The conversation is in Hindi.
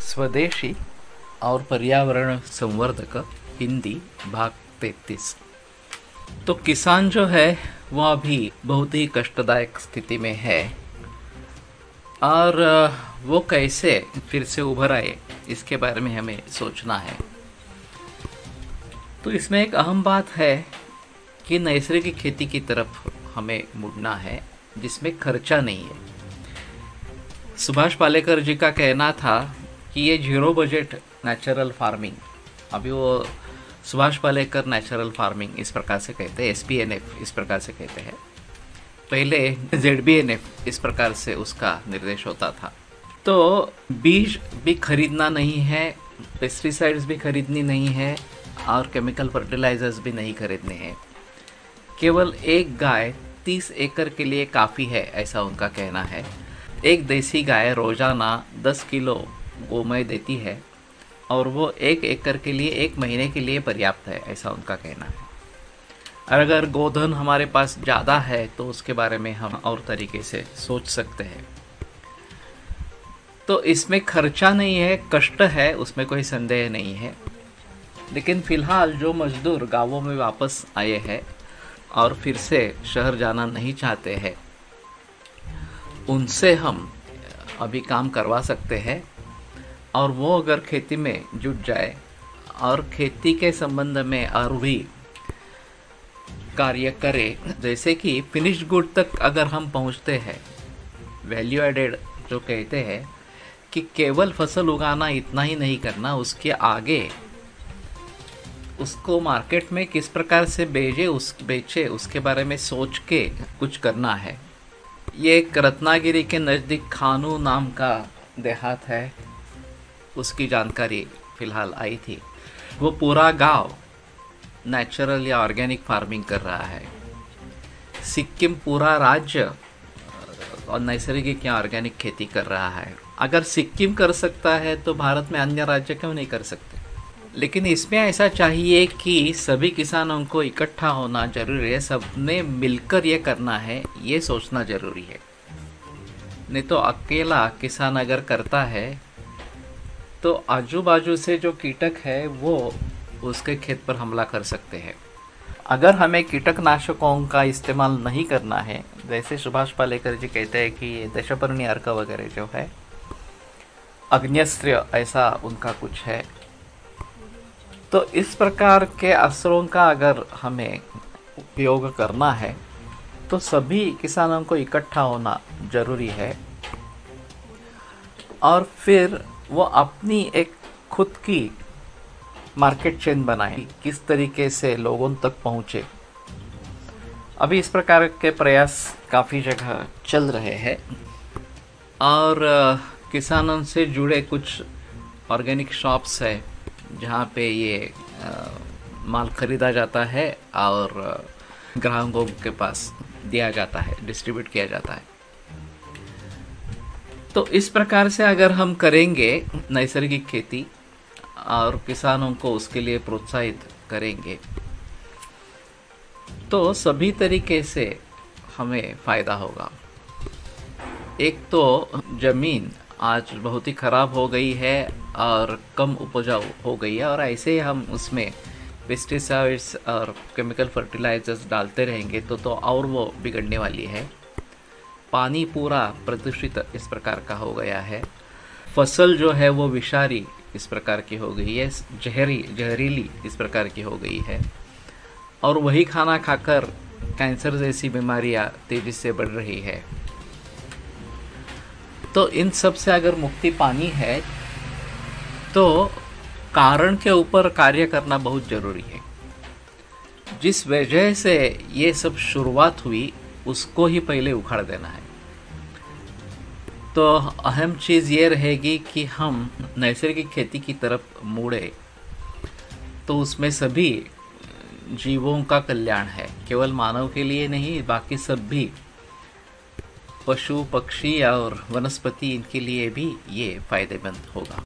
स्वदेशी और पर्यावरण संवर्धक हिंदी भाग 33। तो किसान जो है वह अभी बहुत ही कष्टदायक स्थिति में है और वो कैसे फिर से उभर आए इसके बारे में हमें सोचना है। तो इसमें एक अहम बात है कि नैसर्गिक खेती की तरफ हमें मुड़ना है जिसमें खर्चा नहीं है। सुभाष पालेकर जी का कहना था कि ये जीरो बजट नेचुरल फार्मिंग, अभी वो सुभाष पालेकर नेचुरल फार्मिंग इस प्रकार से कहते हैं, SPNF इस प्रकार से कहते हैं, पहले ZBNF इस प्रकार से उसका निर्देश होता था। तो बीज भी खरीदना नहीं है, पेस्टिसाइड्स भी खरीदनी नहीं है और केमिकल फर्टिलाइजर्स भी नहीं खरीदने हैं। केवल एक गाय 30 एकड़ के लिए काफ़ी है, ऐसा उनका कहना है। एक देसी गाय रोजाना 10 किलो गोमय देती है और वो 1 एकड़ के लिए 1 महीने के लिए पर्याप्त है, ऐसा उनका कहना है। और अगर गोधन हमारे पास ज़्यादा है तो उसके बारे में हम और तरीके से सोच सकते हैं। तो इसमें खर्चा नहीं है, कष्ट है, उसमें कोई संदेह नहीं है। लेकिन फ़िलहाल जो मजदूर गांवों में वापस आए हैं और फिर से शहर जाना नहीं चाहते हैं, उनसे हम अभी काम करवा सकते हैं और वो अगर खेती में जुट जाए और खेती के संबंध में और भी कार्य करे, जैसे कि फिनिश्ड गुड तक अगर हम पहुंचते हैं, वैल्यू एडेड जो कहते हैं कि केवल फसल उगाना इतना ही नहीं करना, उसके आगे उसको मार्केट में किस प्रकार से बेचे उसके बारे में सोच के कुछ करना है। ये एक रत्नागिरी के नज़दीक खानू नाम का देहात है, उसकी जानकारी फ़िलहाल आई थी। वो पूरा गांव नेचुरल या ऑर्गेनिक फार्मिंग कर रहा है। सिक्किम पूरा राज्य और नैसर्गिक या ऑर्गेनिक खेती कर रहा है। अगर सिक्किम कर सकता है तो भारत में अन्य राज्य क्यों नहीं कर सकते? लेकिन इसमें ऐसा चाहिए कि सभी किसानों को इकट्ठा होना जरूरी है, सबने मिलकर ये करना है, ये सोचना जरूरी है। नहीं तो अकेला किसान अगर करता है तो आजू बाजू से जो कीटक है वो उसके खेत पर हमला कर सकते हैं। अगर हमें कीटकनाशकों का इस्तेमाल नहीं करना है, जैसे सुभाष पालेकर जी कहते हैं कि ये दशपर्णी अर्क वगैरह जो है, अग्न्यस्त्र ऐसा उनका कुछ है, तो इस प्रकार के अस्त्रों का अगर हमें उपयोग करना है तो सभी किसानों को इकट्ठा होना जरूरी है और फिर वो अपनी एक खुद की मार्केट चेन बनाए, किस तरीके से लोगों तक पहुँचे। अभी इस प्रकार के प्रयास काफ़ी जगह चल रहे हैं और किसानों से जुड़े कुछ ऑर्गेनिक शॉप्स है जहाँ पे ये माल खरीदा जाता है और ग्राहकों के पास दिया जाता है, डिस्ट्रीब्यूट किया जाता है। तो इस प्रकार से अगर हम करेंगे नैसर्गिक खेती और किसानों को उसके लिए प्रोत्साहित करेंगे तो सभी तरीके से हमें फ़ायदा होगा। एक तो ज़मीन आज बहुत ही ख़राब हो गई है और कम उपजाऊ हो गई है और ऐसे ही हम उसमें पेस्टिसाइड्स और केमिकल फर्टिलाइजर्स डालते रहेंगे तो और वो बिगड़ने वाली है। पानी पूरा प्रदूषित इस प्रकार का हो गया है। फसल जो है वो विषारी इस प्रकार की हो गई है, जहरीली इस प्रकार की हो गई है और वही खाना खाकर कैंसर जैसी बीमारियां तेजी से बढ़ रही है। तो इन सब से अगर मुक्ति पानी है तो कारण के ऊपर कार्य करना बहुत ज़रूरी है। जिस वजह से ये सब शुरुआत हुई उसको ही पहले उखाड़ देना है। तो अहम चीज़ ये रहेगी कि हम नैसर्गिक खेती की तरफ मुड़े तो उसमें सभी जीवों का कल्याण है, केवल मानव के लिए नहीं, बाकी सब भी पशु पक्षी और वनस्पति इनके लिए भी ये फायदेमंद होगा।